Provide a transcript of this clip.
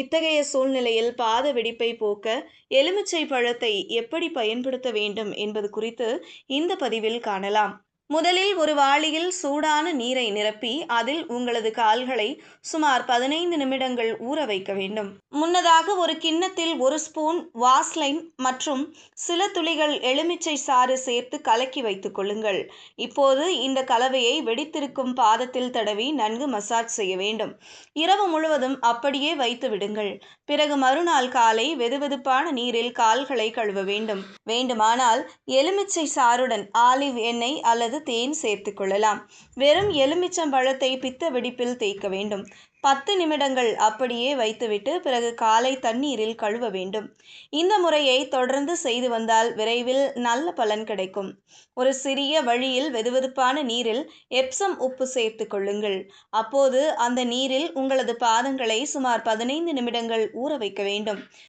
இத்தகைய சூழ்நிலையில் பாத வெடிப்பை போக்க எலுமிச்சை பழத்தை எப்படி பயன்படுத்த வேண்டும் என்பது குறித்து இந்த பதிவில் காணலாம். முதலில் ஒரு வாளியில் சூடான நீரை நிரப்பி அதில் உங்களது கால்களை சுமார் 15 நிமிடங்கள் ஊற வைக்க வேண்டும். முன்னதாக ஒரு கிண்ணத்தில் 1 ஸ்பூன் வாஸ்லைன் மற்றும் சில துளிகள் எலுமிச்சை சாறு சேர்த்து கலக்கி வைத்துக் கொள்ளுங்கள். இப்போது இந்த கலவையை வெடித்திருக்கும் பாதத்தில் தடவி நன்கு மசாஜ் செய்ய வேண்டும். இரவு முழுவதும் அப்படியே வைத்து விடுங்கள். பிறகு மறுநாள் காலை வெதுவெதுப்பான நீரில் கால்களை கழுவ வேண்டும். வேண்டுமானால் எலுமிச்சை சாறுடன் ஆலிவ் எண்ணெய் அல்லது தேன் சேர்த்துக் கொள்ளலாம். வெறும் எலுமிச்சம்பழத்தை பித்த வெடிப்பில் தேய்க்க வேண்டும். 10 நிமிடங்கள் அப்படியே வைத்துவிட்டு பிறகு காலை தண்ணீரில் கழுவ வேண்டும். இந்த முறையை தொடர்ந்து செய்து வந்தால் விரைவில் நல்ல பலன் கிடைக்கும். ஒரு சிறிய வழியில் வெதுவெதுப்பான நீரில் எப்சம் உப்பு சேர்த்துக் கொள்ளுங்கள். அப்போது அந்த நீரில் உங்களது பாதங்களை சுமார் 15 நிமிடங்கள் ஊற வைக்க வேண்டும்.